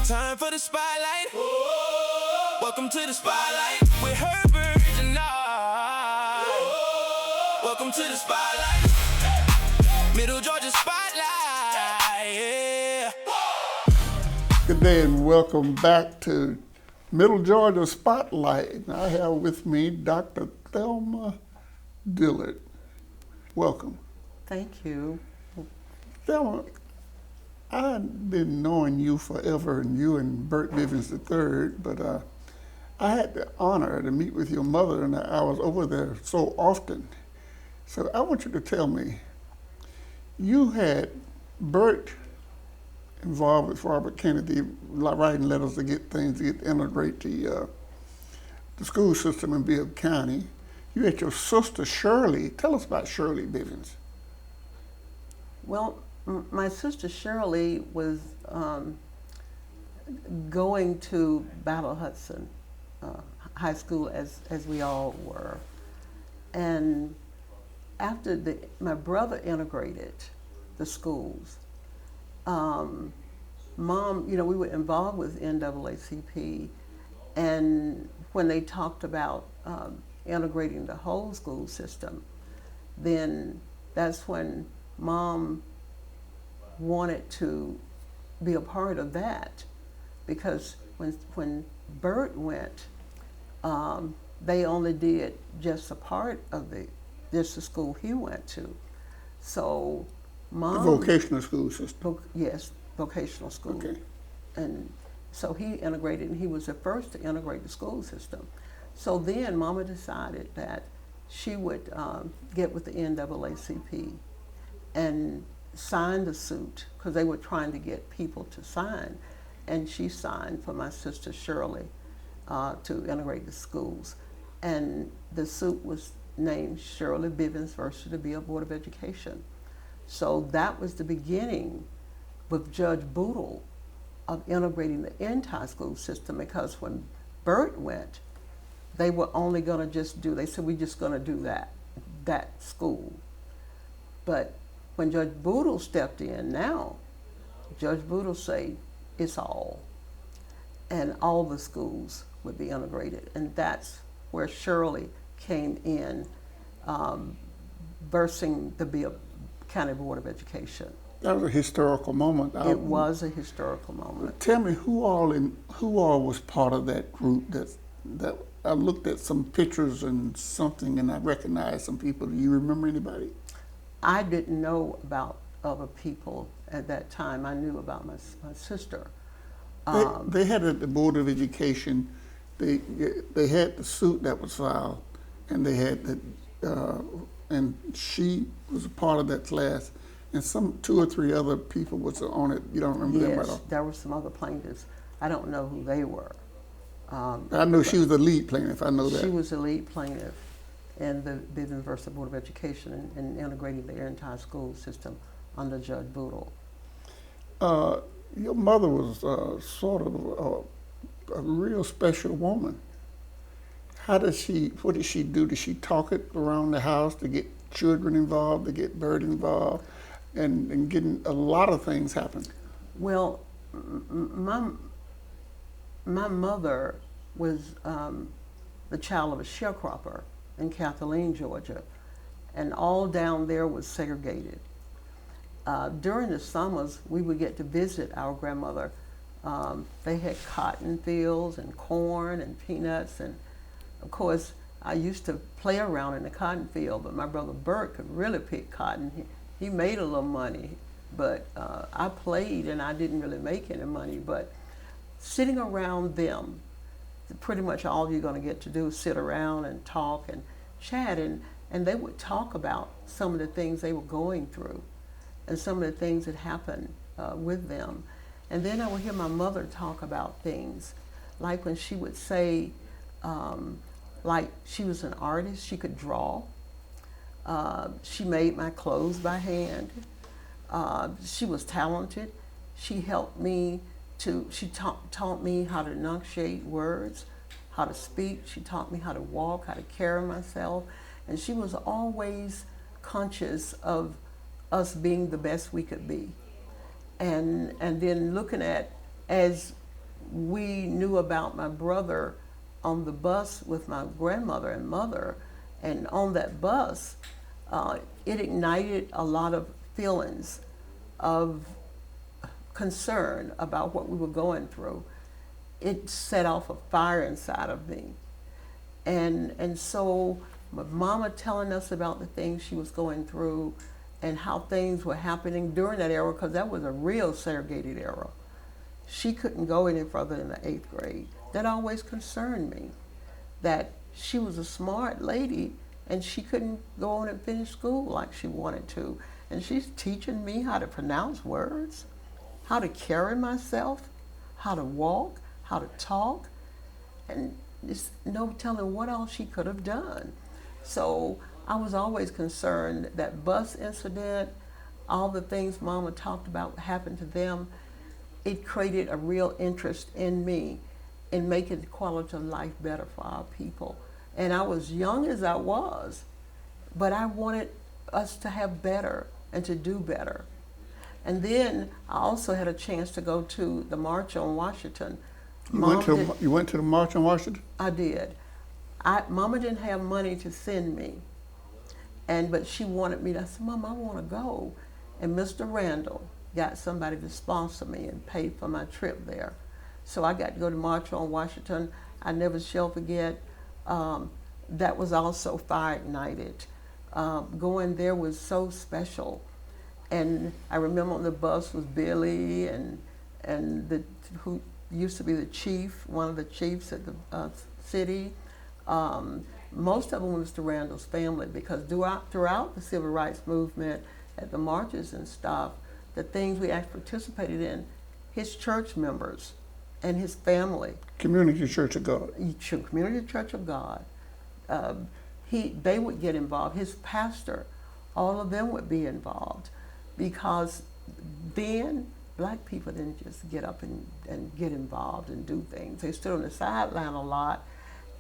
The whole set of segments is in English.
Time for the spotlight. Welcome to the spotlight with Herbert Dennard. Welcome to the spotlight. Middle Georgia spotlight. Yeah. Good day and welcome back to Middle Georgia Spotlight. I have with me Dr. Thelma Dillard. Welcome. Thank you. Thelma, I've been knowing you forever, and you and Bert Bivins III, but I had the honor to meet with your mother, and I was over there so often. So I want you to tell me, you had Bert involved with Robert Kennedy, writing letters to get integrate the school system in Bibb County. You had your sister Shirley. Tell us about Shirley Bivins. Well, my sister Shirley was going to Battle Hudson High School as we all were. And after my brother integrated the schools, Mom, we were involved with NAACP, and when they talked about integrating the whole school system, then that's when Mom wanted to be a part of that, because when Bert went, they only did just a part of the school he went to. So Mom, The vocational school system. Yes, vocational school. Okay. And so he integrated, and he was the first to integrate the school system. So then Mama decided that she would get with the NAACP and sign the suit, because they were trying to get people to sign. And she signed for my sister Shirley to integrate the schools. And the suit was named Shirley Bivins versus the Bibb Board of Education. So that was the beginning with Judge Boodle of integrating the entire school system, because when Bert went, they were only going to they said, we're just going to do that school. But when Judge Boodle stepped in now, Judge Boodle said it's all, and all the schools would be integrated. And that's where Shirley came in, versing the Bibb County Board of Education. That was a historical moment. It was a historical moment. Tell me who all was part of that group. That I looked at some pictures and something, and I recognized some people. Do you remember anybody? I didn't know about other people at that time. I knew about my sister. They had at the Board of Education. They had the suit that was filed, and they had and she was a part of that class, and some 2 or 3 other people was on it. You don't remember them at all? Yes, there were some other plaintiffs. I don't know who they were. I know she was the lead plaintiff. I know that. She was the lead plaintiff in the Bivins versus Board of Education and integrating the entire school system under Judge Boodle. Your mother was sort of a real special woman. What did she do? Did she talk it around the house to get children involved, to get Bert involved, and getting a lot of things happen? Well, my mother was the child of a sharecropper in Kathleen, Georgia, and all down there was segregated. During the summers, we would get to visit our grandmother. They had cotton fields and corn and peanuts, and of course, I used to play around in the cotton field, but my brother Bert could really pick cotton. He made a little money, but I played and I didn't really make any money. But sitting around them, pretty much all you're going to get to do is sit around and talk and chat, and they would talk about some of the things they were going through and some of the things that happened with them. And then I would hear my mother talk about things, like when she would say, like she was an artist, she could draw. She made my clothes by hand. She was talented. She helped me she taught me how to enunciate words, how to speak. She taught me how to walk, how to carry myself. And she was always conscious of us being the best we could be. And then looking at, as we knew about my brother on the bus with my grandmother and mother, and on that bus, it ignited a lot of feelings of concern about what we were going through. It set off a fire inside of me. And so my mama telling us about the things she was going through and how things were happening during that era, because that was a real segregated era. She couldn't go any further than the 8th grade. That always concerned me, that she was a smart lady and she couldn't go on and finish school like she wanted to. And she's teaching me how to pronounce words, how to carry myself, how to walk, how to talk, and there's no telling what else she could have done. So I was always concerned that bus incident, all the things Mama talked about happened to them, it created a real interest in me in making the quality of life better for our people. And I was young as I was, but I wanted us to have better and to do better. And then I also had a chance to go to the March on Washington. You went to the March on Washington? I did. Mama didn't have money to send me, but she wanted me to. I said, Mama, I want to go. And Mr. Randall got somebody to sponsor me and pay for my trip there. So I got to go to March on Washington. I never shall forget. That was also fire ignited. Going there was so special. And I remember on the bus was Billy and who used to be the chief, one of the chiefs at the city. Most of them was Mr. Randall's family, because throughout the civil rights movement, at the marches and stuff, the things we actually participated in, his church members and his family. Community Church of God. Community Church of God. They would get involved. His pastor, all of them would be involved, because then black people didn't just get up and get involved and do things. They stood on the sideline a lot,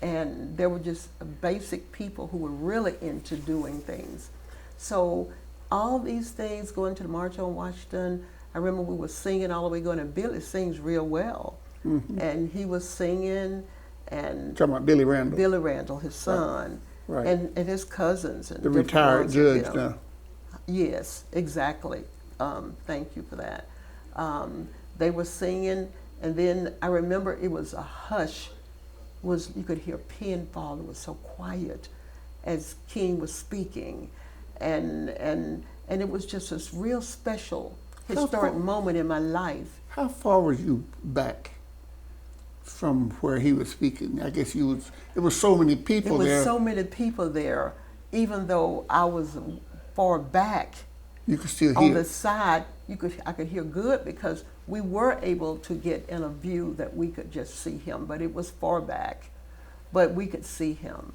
and there were just basic people who were really into doing things. So all these things, going to the March on Washington, I remember we were singing all the way going, and Billy sings real well. Mm-hmm. And he was singing, and talking about Billy Randall. Billy Randall, his son, right. And his cousins. And the retired judge now. Yes, exactly. Thank you for that. They were singing, and then I remember it was a hush. You could hear a pin fall. It was so quiet as King was speaking, and it was just this real special historic moment in my life. How far was you back from where he was speaking? I guess there was so many people there. There was so many people there, even though I was far back. You could still hear. On the side, I could hear good, because we were able to get in a view that we could just see him, but it was far back, but we could see him.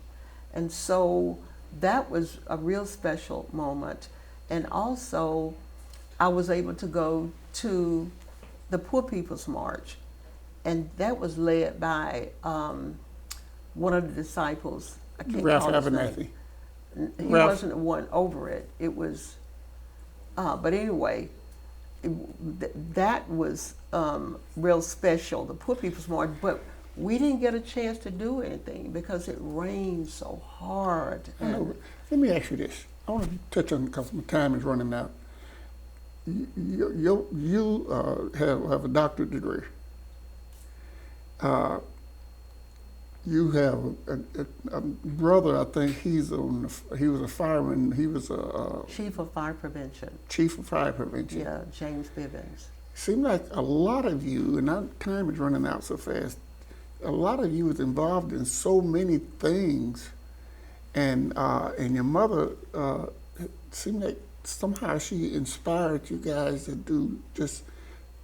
And so that was a real special moment. And also, I was able to go to the Poor People's March, and that was led by one of the disciples. I can't call his name. He wasn't the one over it. It was, but anyway, that was real special, the Poor People's March. But we didn't get a chance to do anything because it rained so hard. Let me ask you this. I want to touch on, because my time is running out. You have a doctorate degree. You have a brother. I think he was a fireman. He was a chief of fire prevention. Chief of fire prevention. Yeah, James Bivins. Seemed like a lot of you, and our time is running out so fast. A lot of you was involved in so many things, and your mother seemed like somehow she inspired you guys to do just.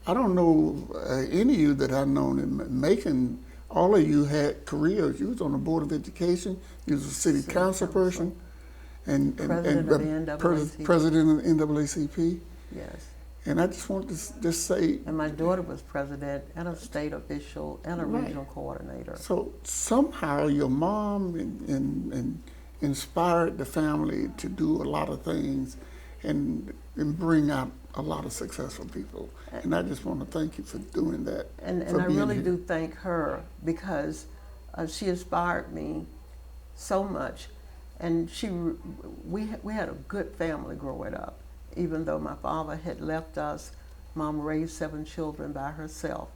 I don't know any of you that I've known in Macon. All of you had careers. You was on the Board of Education. You was a city council person, and president of the NAACP. President of the NAACP. Yes. And I just want to just say. And my daughter was president and a state official and a regional coordinator. So somehow your mom and inspired the family to do a lot of things, and bring out a lot of successful people. And I just want to thank you for doing that. And for I being really here. do thank her because she inspired me so much. And we had a good family growing up. Even though my father had left us, Mom raised 7 children by herself.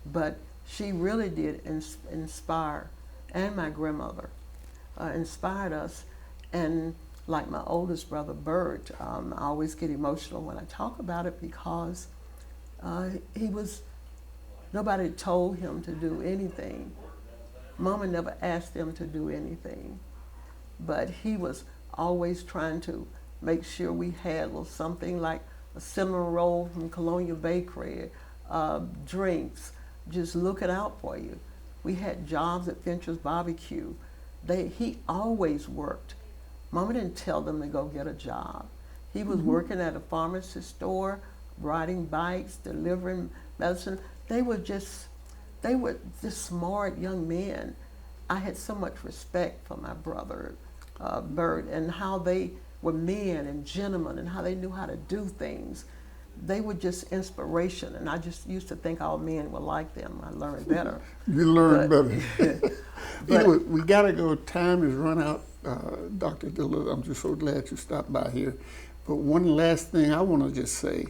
But she really did inspire, and my grandmother inspired us. And like my oldest brother, Bert, I always get emotional when I talk about it because nobody told him to do anything. Mama never asked him to do anything. But he was always trying to make sure we had a little something like a cinnamon roll from Colonial Bakery, drinks, just looking out for you. We had jobs at Fincher's Barbecue. He always worked. Mama didn't tell them to go get a job. He was working at a pharmacy store, riding bikes, delivering medicine. They were just smart young men. I had so much respect for my brother, Bert, and how they were men and gentlemen and how they knew how to do things. They were just inspiration, and I just used to think all men were like them. I learned better. You learned better. But Anyway, we got to go. Time has run out. Dr. Dillard, I'm just so glad you stopped by here. But one last thing I want to just say.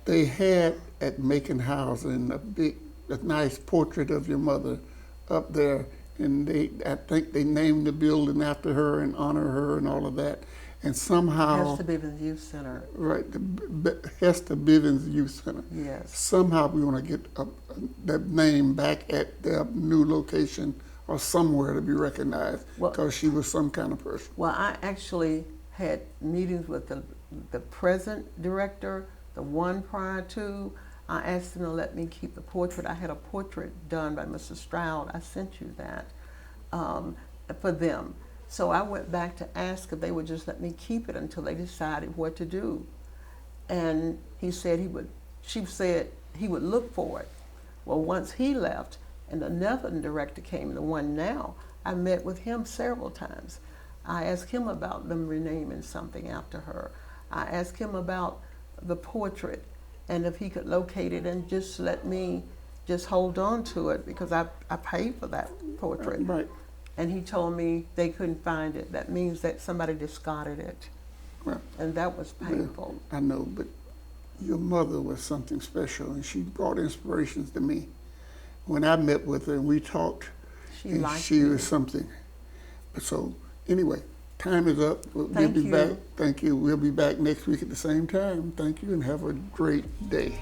They had at Macon Housing a nice portrait of your mother up there, and I think they named the building after her and honor her and all of that. And somehow, Hester Bivins Youth Center. right, the Hester Bivins Youth Center. Yes. Somehow we want to get that name back at their new location or somewhere to be recognized, because she was some kind of person. Well, I actually had meetings with the present director, the one prior to. I asked them to let me keep the portrait. I had a portrait done by Mr. Stroud. I sent you that for them. So I went back to ask if they would just let me keep it until they decided what to do. And she said he would look for it. Well, once he left and another director came, the one now, I met with him several times. I asked him about them renaming something after her. I asked him about the portrait and if he could locate it and just let me just hold on to it because I paid for that portrait. Right. And he told me they couldn't find it. That means that somebody discarded it. Well, And that was painful. I know, but your mother was something special, and she brought inspirations to me. When I met with her and we talked, she was something. But so, anyway, time is up. We'll be back. Thank you. We'll be back next week at the same time. Thank you, and have a great day.